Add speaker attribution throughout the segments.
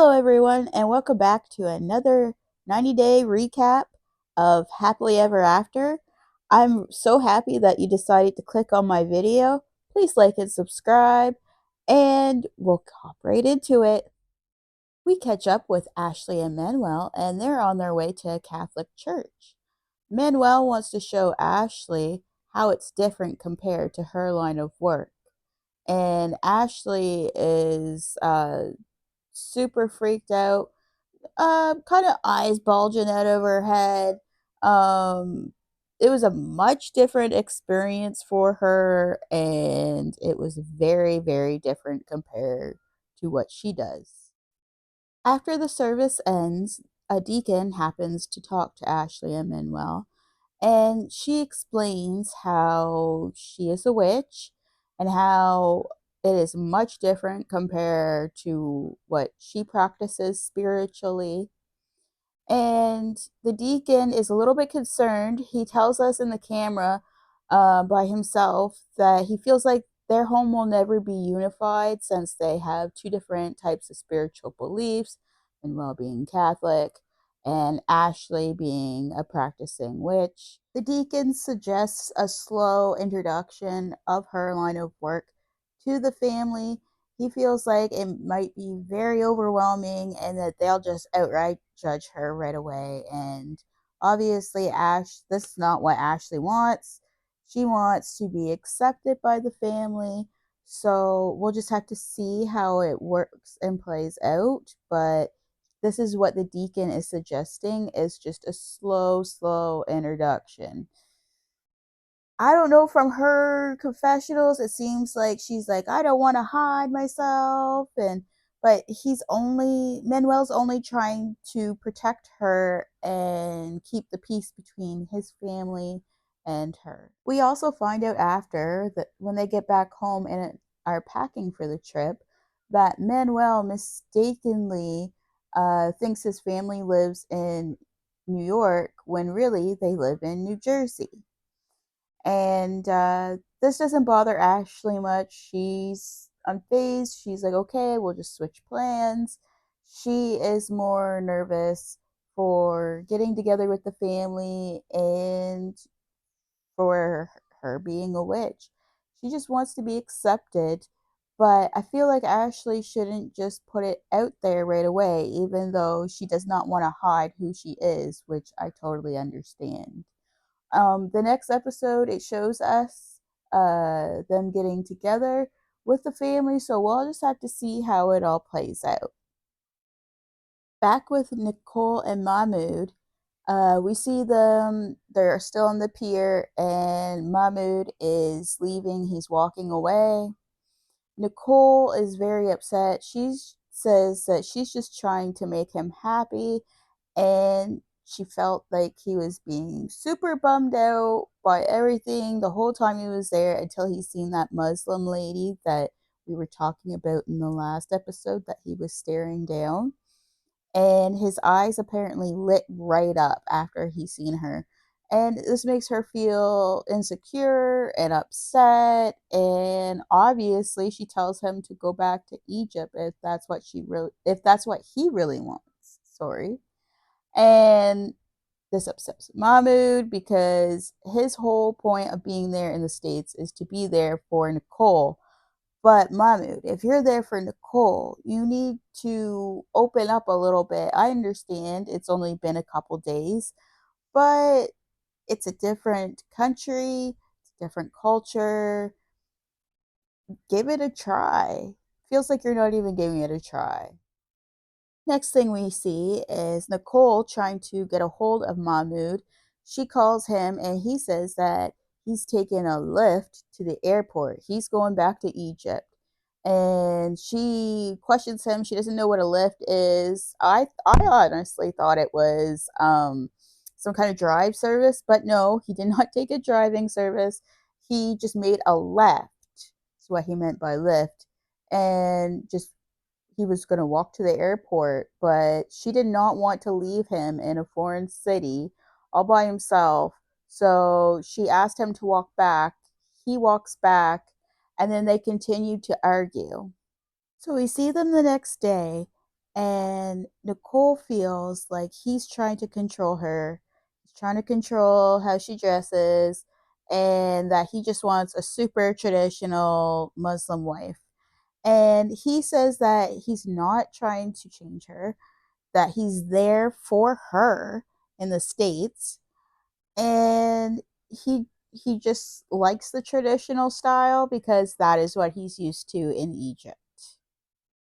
Speaker 1: Hello, everyone, and welcome back to another 90-day recap of Happily Ever After. I'm so happy that you decided to click on my video. Please like and subscribe, and we'll hop right into it. We catch up with Ashley and Manuel, and they're on their way to a Catholic church. Manuel wants to show Ashley how it's different compared to her line of work. And Ashley is super freaked out, kind of eyes bulging out of her head. Um, it was a much different experience for her, and it was very, very different compared to what she does. After the service ends, a deacon happens to talk to Ashley and Manuel, and she explains how she is a witch and how it is much different compared to what she practices spiritually. And the deacon is a little bit concerned. He tells us in the camera by himself that he feels like their home will never be unified since they have two different types of spiritual beliefs, and well being Catholic and Ashley being a practicing witch. The deacon suggests a slow introduction of her line of work to the family. He feels like it might be very overwhelming and that they'll just outright judge her right away. And obviously, this is not what Ashley wants. She wants to be accepted by the family. So we'll just have to see how it works and plays out. But this is what the deacon is suggesting, is just a slow introduction. I don't know, from her confessionals, it seems like she's like, I don't want to hide myself. But Manuel's only trying to protect her and keep the peace between his family and her. We also find out after that when they get back home and are packing for the trip, that Manuel mistakenly thinks his family lives in New York when really they live in New Jersey. And this doesn't bother Ashley much. She's unfazed. She's like, okay, we'll just switch plans. She is more nervous for getting together with the family and for her being a witch. She just wants to be accepted. But I feel like Ashley shouldn't just put it out there right away, even though she does not want to hide who she is, which I totally understand. The next episode, it shows us them getting together with the family, so we'll just have to see how it all plays out. Back with Nicole and Mahmoud, we see them, they're still on the pier, and Mahmoud is leaving, he's walking away. Nicole is very upset. She says that she's just trying to make him happy, and she felt like he was being super bummed out by everything the whole time he was there until he seen that Muslim lady that we were talking about in the last episode that he was staring down. And his eyes apparently lit right up after he seen her. And this makes her feel insecure and upset. And obviously, she tells him to go back to Egypt if that's what he really wants. Sorry. And this upsets Mahmoud because his whole point of being there in the States is to be there for Nicole. But Mahmoud, if you're there for Nicole, you need to open up a little bit. I understand it's only been a couple days, but it's a different country, it's a different culture. Give it a try. Feels like you're not even giving it a try. Next thing we see is Nicole trying to get a hold of Mahmoud. She calls him and he says that he's taking a lift to the airport. He's going back to Egypt. And she questions him. She doesn't know what a lift is. I honestly thought it was some kind of drive service, but no, he did not take a driving service. He just made a left. That's what he meant by lift. And just he was going to walk to the airport, but she did not want to leave him in a foreign city all by himself. So she asked him to walk back. He walks back, and then they continue to argue. So we see them the next day, And Nicole feels like he's trying to control her. He's trying to control how she dresses, and that he just wants a super traditional Muslim wife. And he says that he's not trying to change her, that he's there for her in the States, and he just likes the traditional style because that is what he's used to in Egypt.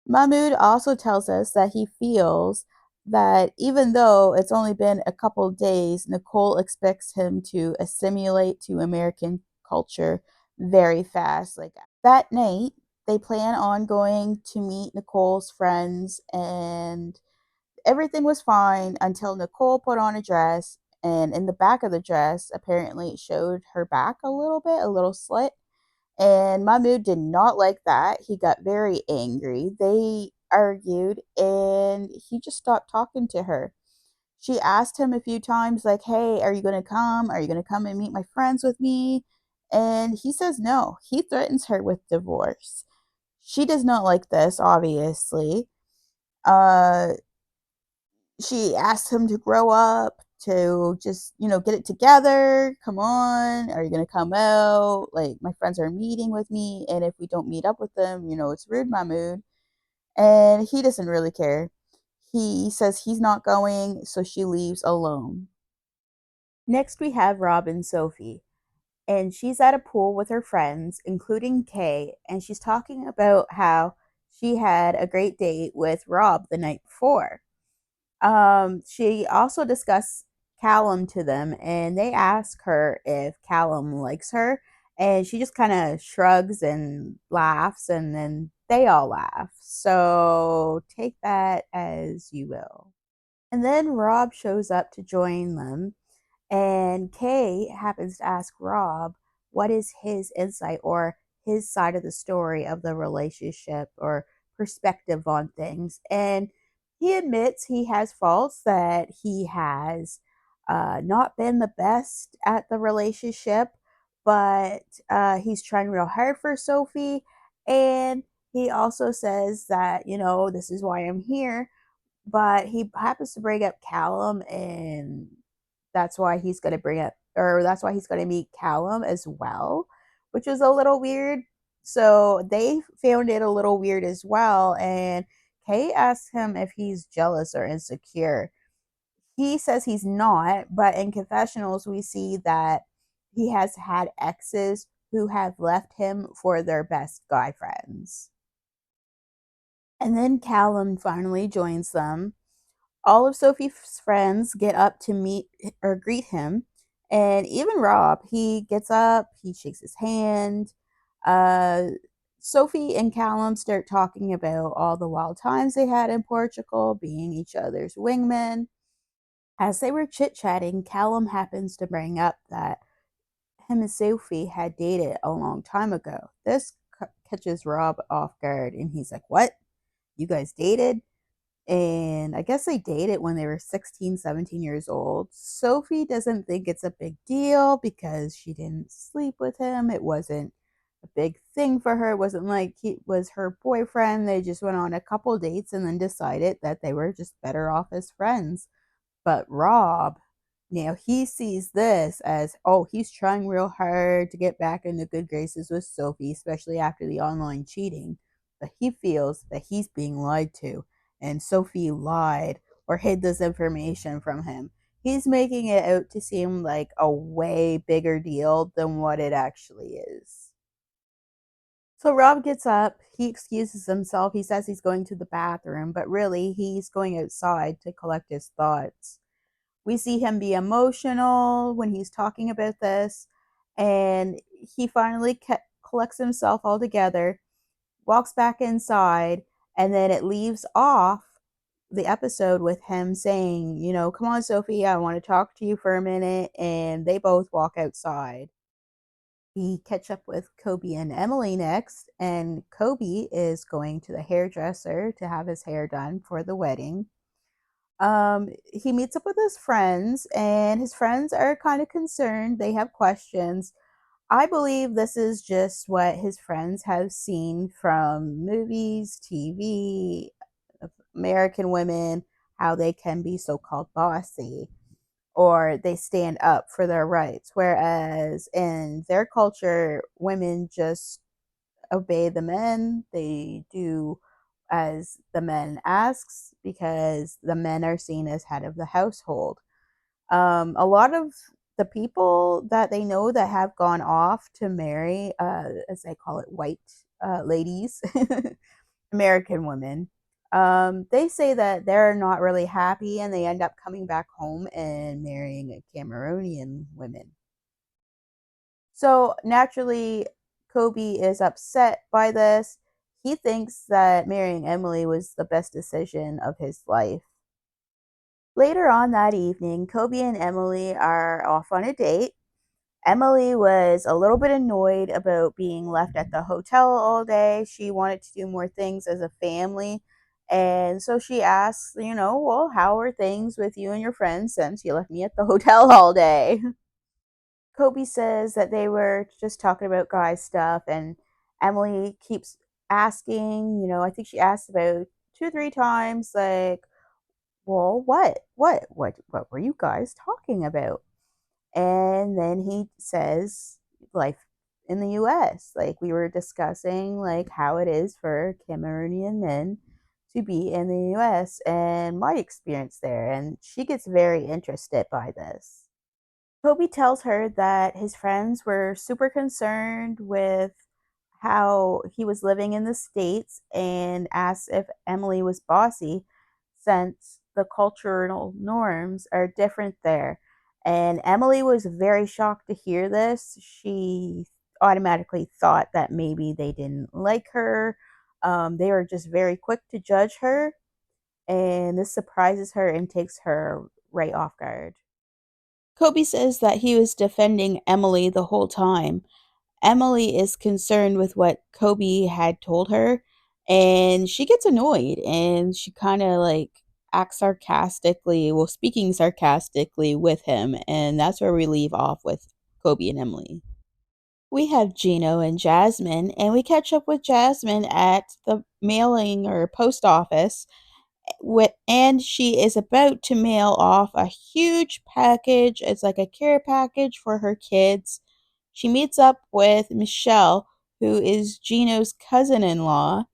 Speaker 1: Mahmoud also tells us that he feels that even though it's only been a couple days, Nicole expects him to assimilate to American culture very fast. Like that night, they plan on going to meet Nicole's friends, and everything was fine until Nicole put on a dress. And in the back of the dress, apparently it showed her back a little bit, a little slit. And Mahmoud did not like that. He got very angry. They argued and he just stopped talking to her. She asked him a few times, like, hey, are you going to come? Are you going to come and meet my friends with me? And he says no. He threatens her with divorce. She does not like this, obviously. Uh, she asks him to grow up, to just, get it together. Come on, are you going to come out? Like, my friends are meeting with me, and if we don't meet up with them, it's rude, Mahmoud. And he doesn't really care. He says he's not going, so she leaves alone. Next, we have Rob and Sophie, and she's at a pool with her friends, including Kay, and she's talking about how she had a great date with Rob the night before. She also discussed Callum to them, and they ask her if Callum likes her, and she just kind of shrugs and laughs, and then they all laugh. So take that as you will. And then Rob shows up to join them, and Kay happens to ask Rob what is his insight or his side of the story of the relationship or perspective on things. And he admits he has faults, that he has not been the best at the relationship, but he's trying real hard for Sophie. And he also says that, this is why I'm here, but he happens to bring up Callum, and that's why he's going to bring up, or that's why he's going to meet Callum as well, which is a little weird. So they found it a little weird as well. And Kate asks him if he's jealous or insecure. He says he's not, but in confessionals, we see that he has had exes who have left him for their best guy friends. And then Callum finally joins them. All of Sophie's friends get up to meet or greet him, and even Rob, he gets up, he shakes his hand. Uh, Sophie and Callum start talking about all the wild times they had in Portugal, being each other's wingmen. As they were chit chatting, Callum happens to bring up that him and Sophie had dated a long time ago. This catches Rob off guard, and he's like, what? You guys dated? And I guess they dated when they were 16, 17 years old. Sophie doesn't think it's a big deal because she didn't sleep with him. It wasn't a big thing for her. It wasn't like he was her boyfriend. They just went on a couple dates and then decided that they were just better off as friends. But Rob, now he sees this as, oh, he's trying real hard to get back in the good graces with Sophie, especially after the online cheating. But he feels that he's being lied to, and Sophie lied or hid this information from him. He's making it out to seem like a way bigger deal than what it actually is. So Rob gets up, he excuses himself, he says he's going to the bathroom, but really he's going outside to collect his thoughts. We see him be emotional when he's talking about this, and he finally collects himself all together, walks back inside, and then it leaves off the episode with him saying, come on, Sophie, I want to talk to you for a minute. And they both walk outside. We catch up with Kobe and Emily next, and Kobe is going to the hairdresser to have his hair done for the wedding. He meets up with his friends, and his friends are kind of concerned. They have questions. I believe this is just what his friends have seen from movies, TV, American women, how they can be so-called bossy or they stand up for their rights. Whereas in their culture, women just obey the men. They do as the men asks because the men are seen as head of the household. A lot of the people that they know that have gone off to marry, as they call it, white ladies, American women, they say that they're not really happy and they end up coming back home and marrying Cameroonian women. So naturally, Kobe is upset by this. He thinks that marrying Emily was the best decision of his life. Later on that evening, Kobe and Emily are off on a date. Emily was a little bit annoyed about being left at the hotel all day. She wanted to do more things as a family. And so she asks, well, how are things with you and your friends since you left me at the hotel all day? Kobe says that they were just talking about guy stuff, and Emily keeps asking, I think she asked about 2 or 3 times, like, well, what were you guys talking about? And then he says life in the US. Like we were discussing like how it is for Cameroonian men to be in the US and my experience there. And she gets very interested by this. Toby tells her that his friends were super concerned with how he was living in the States and asked if Emily was bossy since the cultural norms are different there. And Emily was very shocked to hear this. She automatically thought that maybe they didn't like her. They were just very quick to judge her. And this surprises her and takes her right off guard. Kobe says that he was defending Emily the whole time. Emily is concerned with what Kobe had told her, and she gets annoyed and she kind of like acts sarcastically, well, speaking sarcastically with him, and that's where we leave off with Kobe and Emily. We have Gino and Jasmine, and we catch up with Jasmine at the mailing or post office and she is about to mail off a huge package. It's like a care package for her kids. She meets up with Michelle, who is Gino's cousin in law,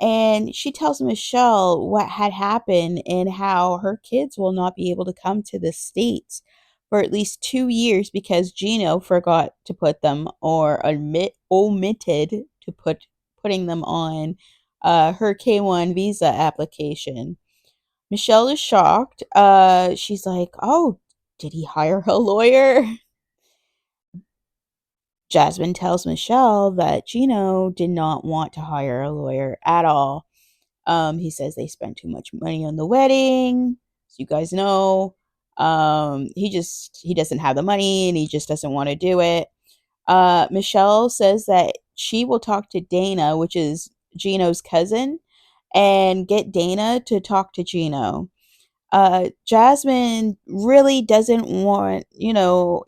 Speaker 1: and she tells Michelle what had happened and how her kids will not be able to come to the States for at least 2 years because Gino forgot to put them or omitted to putting them on her K1 visa application. Michelle is shocked. She's like, "Oh, did he hire a lawyer?" Jasmine tells Michelle that Gino did not want to hire a lawyer at all. He says they spent too much money on the wedding. As you guys know, he doesn't have the money and he just doesn't want to do it. Michelle says that she will talk to Dana, which is Gino's cousin, and get Dana to talk to Gino. Jasmine really doesn't want,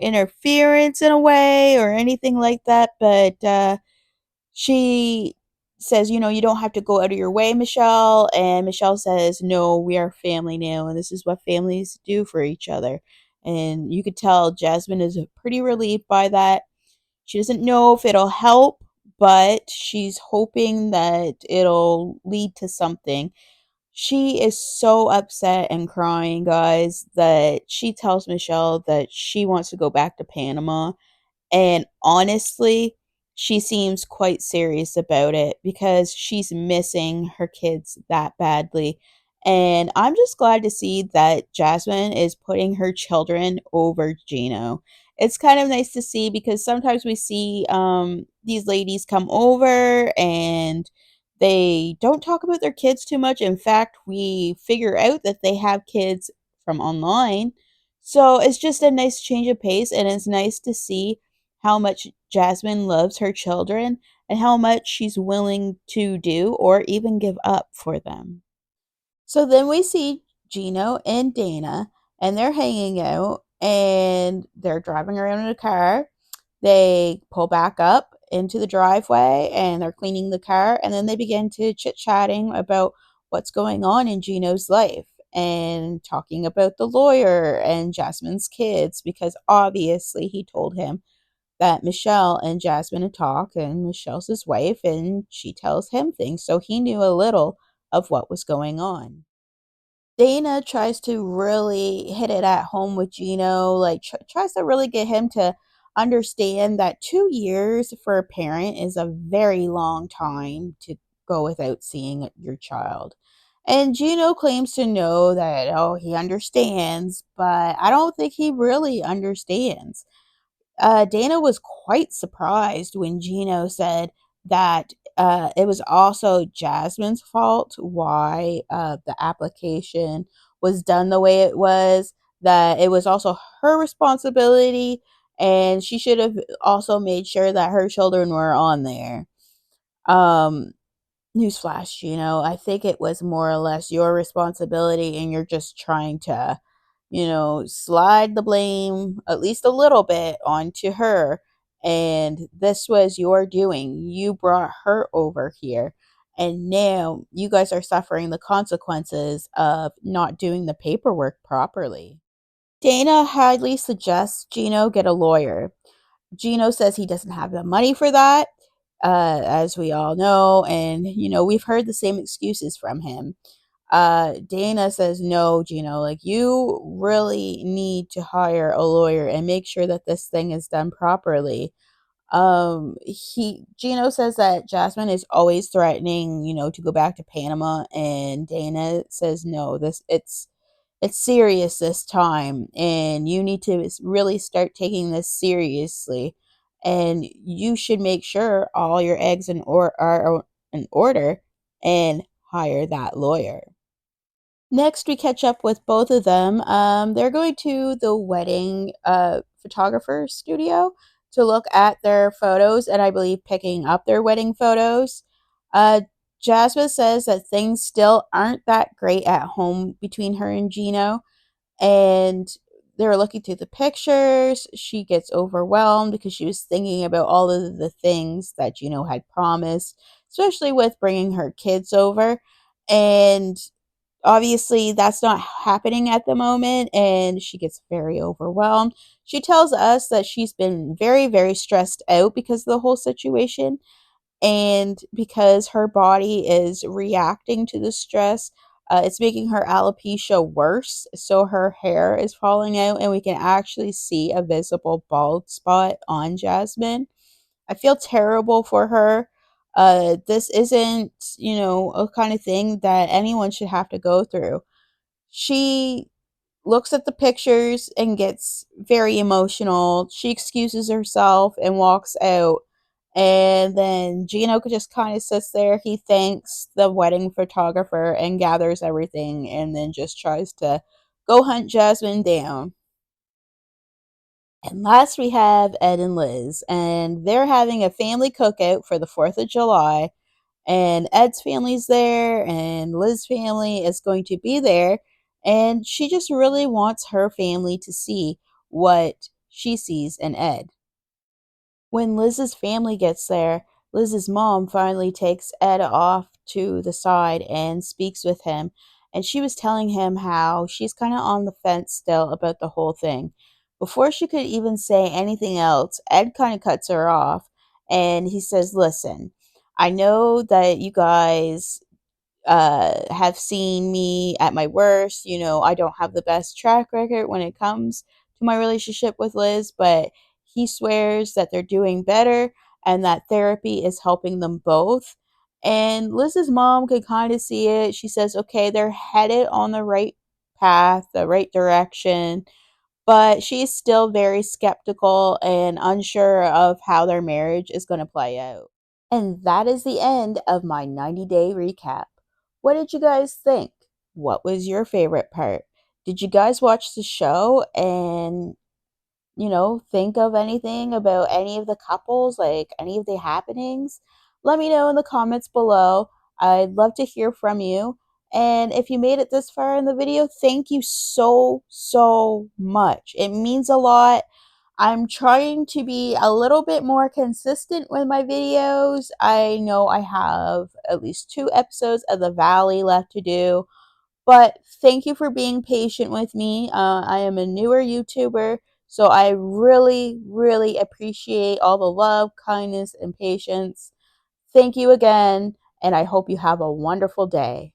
Speaker 1: interference in a way or anything like that, but she says, you don't have to go out of your way, Michelle. And Michelle says, no, we are family now, and this is what families do for each other. And you could tell Jasmine is pretty relieved by that. She doesn't know if it'll help, but she's hoping that it'll lead to something. She is so upset and crying, guys, that she tells Michelle that she wants to go back to Panama. And honestly, she seems quite serious about it because she's missing her kids that badly. And I'm just glad to see that Jasmine is putting her children over Gino. It's kind of nice to see because sometimes we see these ladies come over and they don't talk about their kids too much. In fact, we figure out that they have kids from online. So it's just a nice change of pace, and it's nice to see how much Jasmine loves her children and how much she's willing to do or even give up for them. So then we see Gino and Dana, and they're hanging out and they're driving around in a car. They pull back up into the driveway and they're cleaning the car, and then they begin to chit chatting about what's going on in Gino's life and talking about the lawyer and Jasmine's kids because obviously he told him that Michelle and Jasmine had talked, and Michelle's his wife, and she tells him things, so he knew a little of what was going on. Dana tries to really hit it at home with Gino, like tries to really get him to understand that 2 years for a parent is a very long time to go without seeing your child. And Gino claims to know that, oh, he understands, but I don't think he really understands. Dana was quite surprised when Gino said that it was also Jasmine's fault why the application was done the way it was, that it was also her responsibility, and she should have also made sure that her children were on there. Um, Newsflash, I think it was more or less your responsibility, and you're just trying to slide the blame at least a little bit onto her. And this was your doing. You brought her over here. And now you guys are suffering the consequences of not doing the paperwork properly. Dana highly suggests Gino get a lawyer. Gino says he doesn't have the money for that, as we all know. And, we've heard the same excuses from him. Dana says, no, Gino, like you really need to hire a lawyer and make sure that this thing is done properly. Gino says that Jasmine is always threatening, to go back to Panama, and Dana says, no, it's serious this time, and you need to really start taking this seriously, and you should make sure all your eggs are in order and hire that lawyer. Next, we catch up with both of them. They're going to the wedding photographer studio to look at their photos and I believe picking up their wedding photos. Uh, Jasmine says that things still aren't that great at home between her and Gino, and they were looking through the pictures. She gets overwhelmed because she was thinking about all of the things that Gino had promised, especially with bringing her kids over. And obviously that's not happening at the moment, and she gets very overwhelmed. She tells us that she's been very, very stressed out because of the whole situation, and because her body is reacting to the stress, it's making her alopecia worse, so her hair is falling out and we can actually see a visible bald spot on Jasmine. I feel terrible for her. This isn't, a kind of thing that anyone should have to go through. She looks at the pictures and gets very emotional. She excuses herself and walks out. And then Gino just kind of sits there. He thanks the wedding photographer and gathers everything and then just tries to go hunt Jasmine down. And last we have Ed and Liz, and they're having a family cookout for the 4th of July. And Ed's family's there, and Liz's family is going to be there. And she just really wants her family to see what she sees in Ed. When Liz's family gets there, Liz's mom finally takes Ed off to the side and speaks with him. And she was telling him how she's kind of on the fence still about the whole thing. Before she could even say anything else, Ed kind of cuts her off and he says, listen, I know that you guys have seen me at my worst. I don't have the best track record when it comes to my relationship with Liz, but he swears that they're doing better and that therapy is helping them both. And Liz's mom could kind of see it. She says, okay, they're headed on the right path, the right direction, but she's still very skeptical and unsure of how their marriage is going to play out. And that is the end of my 90-day recap. What did you guys think? What was your favorite part? Did you guys watch the show and, think of anything about any of the couples, like any of the happenings? Let me know in the comments below. I'd love to hear from you. And if you made it this far in the video, thank you so, so much. It means a lot. I'm trying to be a little bit more consistent with my videos. I know I have at least 2 episodes of The Valley left to do, but thank you for being patient with me. I am a newer YouTuber, so I really, really appreciate all the love, kindness, and patience. Thank you again, and I hope you have a wonderful day.